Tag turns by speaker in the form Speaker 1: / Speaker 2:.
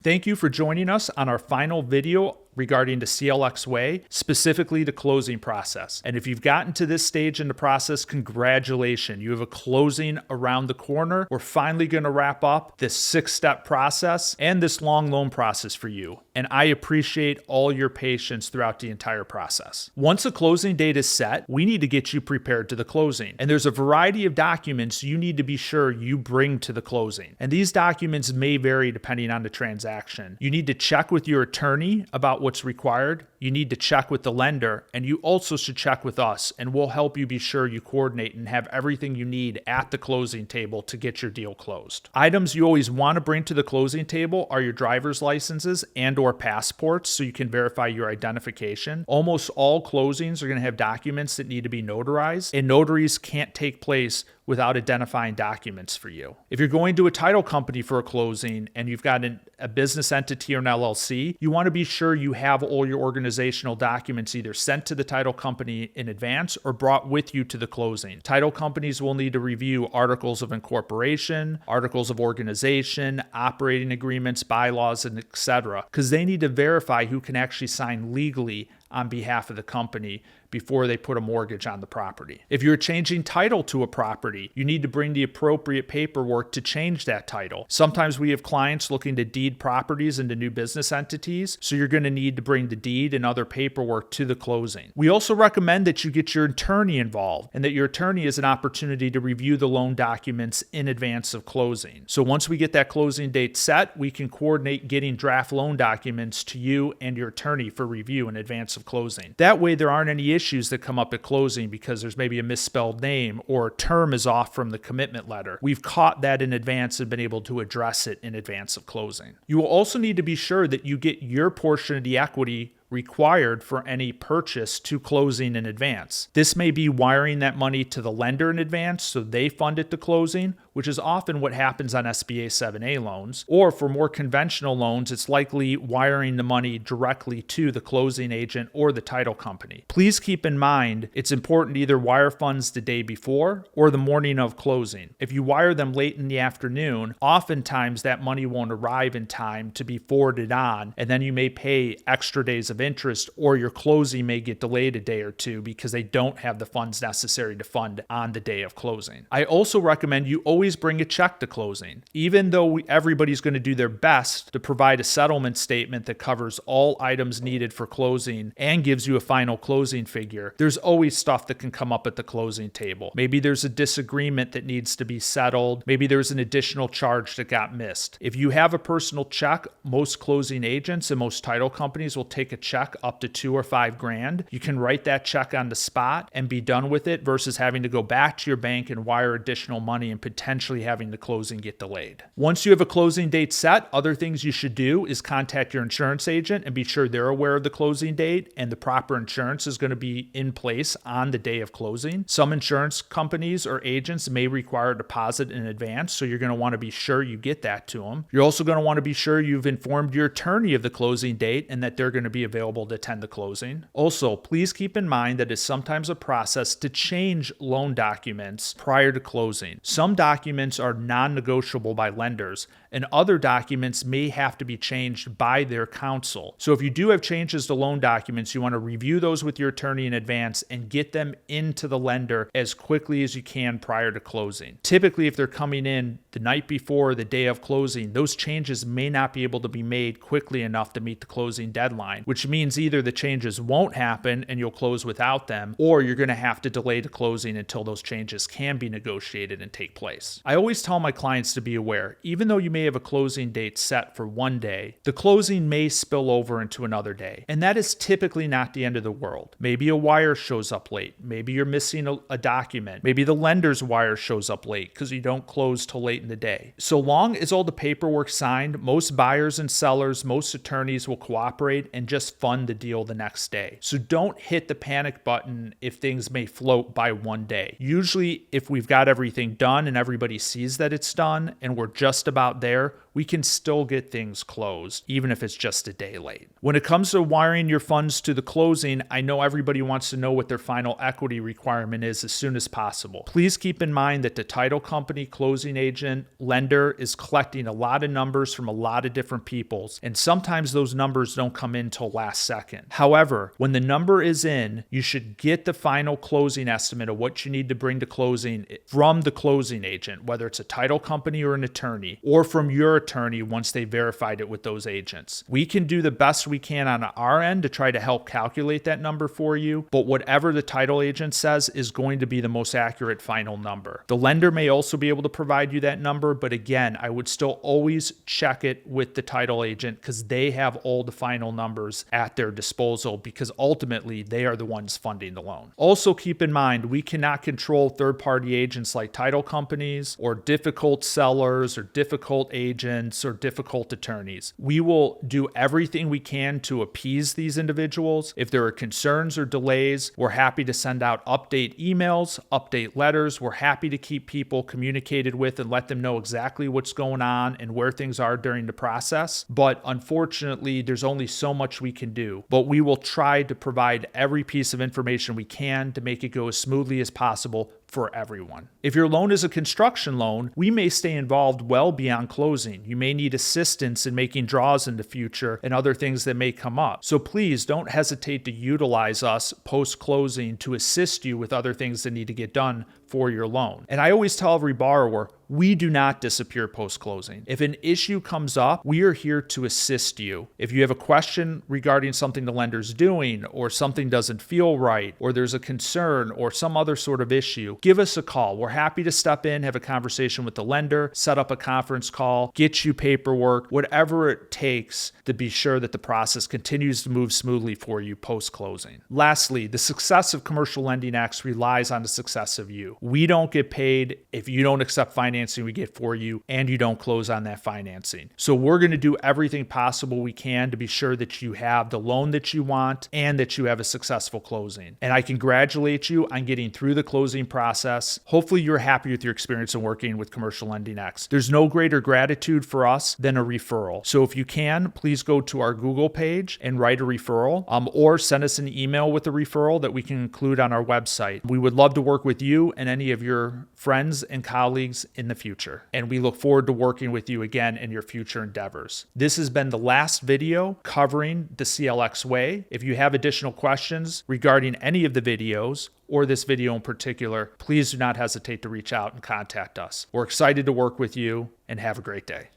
Speaker 1: Thank you for joining us on our final video regarding the CLX Way, specifically the closing process. And if you've gotten to this stage in the process, congratulations. You have a closing around the corner. We're finally going to wrap up this 6-step process and this long loan process for you. And I appreciate all your patience throughout the entire process. Once a closing date is set, we need to get you prepared to the closing. And there's a variety of documents you need to be sure you bring to the closing. And these documents may vary depending on the transaction. You need to check with your attorney about what's required. You need to check with the lender, and you also should check with us, and we'll help you be sure you coordinate and have everything you need at the closing table to get your deal closed. Items you always want to bring to the closing table are your driver's licenses and/or passports so you can verify your identification. Almost all closings are going to have documents that need to be notarized, and notaries can't take place without identifying documents for you. If you're going to a title company for a closing and you've got a business entity or an LLC, you want to be sure you have all your organizational documents either sent to the title company in advance or brought with you to the closing. Title companies will need to review articles of incorporation, articles of organization, operating agreements, bylaws, and etc., because they need to verify who can actually sign legally on behalf of the company before they put a mortgage on the property. If you're changing title to a property, you need to bring the appropriate paperwork to change that title. Sometimes we have clients looking to deed properties into new business entities, so you're going to need to bring the deed and other paperwork to the closing. We also recommend that you get your attorney involved and that your attorney has an opportunity to review the loan documents in advance of closing. So once we get that closing date set, we can coordinate getting draft loan documents to you and your attorney for review in advance of closing. That way there aren't any issues that come up at closing because there's maybe a misspelled name or a term is off from the commitment letter. We've caught that in advance and been able to address it in advance of closing. You will also need to be sure that you get your portion of the equity required for any purchase to closing in advance. This may be wiring that money to the lender in advance so they fund it to closing, which is often what happens on SBA 7A loans. Or for more conventional loans, it's likely wiring the money directly to the closing agent or the title company. Please keep in mind, it's important to either wire funds the day before or the morning of closing. If you wire them late in the afternoon, oftentimes that money won't arrive in time to be forwarded on, and then you may pay extra days of interest, or your closing may get delayed a day or two because they don't have the funds necessary to fund on the day of closing. I also recommend you always bring a check to closing. Even though everybody's going to do their best to provide a settlement statement that covers all items needed for closing and gives you a final closing figure, there's always stuff that can come up at the closing table. Maybe there's a disagreement that needs to be settled. Maybe there's an additional charge that got missed. If you have a personal check, most closing agents and most title companies will take a check up to $2,000 or $5,000. You can write that check on the spot and be done with it versus having to go back to your bank and wire additional money and potentially having the closing get delayed. Once you have a closing date set, other things you should do is contact your insurance agent and be sure they're aware of the closing date and the proper insurance is going to be in place on the day of closing. Some insurance companies or agents may require a deposit in advance, so you're going to want to be sure you get that to them. You're also going to want to be sure you've informed your attorney of the closing date and that they're going to be available to attend the closing. Also, please keep in mind that it's sometimes a process to change loan documents prior to closing. Some documents are non-negotiable by lenders, and other documents may have to be changed by their counsel. So if you do have changes to loan documents, you want to review those with your attorney in advance and get them into the lender as quickly as you can prior to closing. Typically, if they're coming in the night before the day of closing, those changes may not be able to be made quickly enough to meet the closing deadline, which means either the changes won't happen and you'll close without them, or you're going to have to delay the closing until those changes can be negotiated and take place. I always tell my clients to be aware, even though you may have a closing date set for one day, the closing may spill over into another day, and that is typically not the end of the world. Maybe a wire shows up late, maybe you're missing a document, maybe the lender's wire shows up late because you don't close till late in the day. So long as all the paperwork's signed, most buyers and sellers, most attorneys will cooperate and just fund the deal the next day. So don't hit the panic button if things may float by one day. Usually, if we've got everything done and everybody sees that it's done and we're just about there, we can still get things closed, even if it's just a day late. When it comes to wiring your funds to the closing, I know everybody wants to know what their final equity requirement is as soon as possible. Please keep in mind that the title company, closing agent, lender is collecting a lot of numbers from a lot of different people, and sometimes those numbers don't come in till last second. However, when the number is in, you should get the final closing estimate of what you need to bring to closing from the closing agent, whether it's a title company or an attorney, or from your attorney once they verified it with those agents. We can do the best we can on our end to try to help calculate that number for you, but whatever the title agent says is going to be the most accurate final number. The lender may also be able to provide you that number, but again, I would still always check it with the title agent because they have all the final numbers at their disposal, because ultimately they are the ones funding the loan. Also keep in mind, we cannot control third-party agents like title companies or difficult sellers or difficult agents or difficult attorneys. We will do everything we can to appease these individuals. If there are concerns or delays, we're happy to send out update emails, update letters. We're happy to keep people communicated with and let them know exactly what's going on and where things are during the process. But unfortunately, there's only so much we can do. But we will try to provide every piece of information we can to make it go as smoothly as possible for everyone. If your loan is a construction loan, we may stay involved well beyond closing. You may need assistance in making draws in the future and other things that may come up. So please don't hesitate to utilize us post-closing to assist you with other things that need to get done for your loan. And I always tell every borrower, we do not disappear post-closing. If an issue comes up, we are here to assist you. If you have a question regarding something the lender's doing, or something doesn't feel right, or there's a concern or some other sort of issue, give us a call. We're happy to step in, have a conversation with the lender, set up a conference call, get you paperwork, whatever it takes to be sure that the process continues to move smoothly for you post-closing. Lastly, the success of Commercial Lending Acts relies on the success of you. We don't get paid if you don't accept financing we get for you and you don't close on that financing. So we're going to do everything possible we can to be sure that you have the loan that you want and that you have a successful closing. And I congratulate you on getting through the closing process. Hopefully you're happy with your experience in working with Commercial Lending X. There's no greater gratitude for us than a referral. So if you can, please go to our Google page and write a referral, or send us an email with a referral that we can include on our website. We would love to work with you and any of your friends and colleagues in the future. And we look forward to working with you again in your future endeavors. This has been the last video covering the CLX Way. If you have additional questions regarding any of the videos or this video in particular, please do not hesitate to reach out and contact us. We're excited to work with you, and have a great day.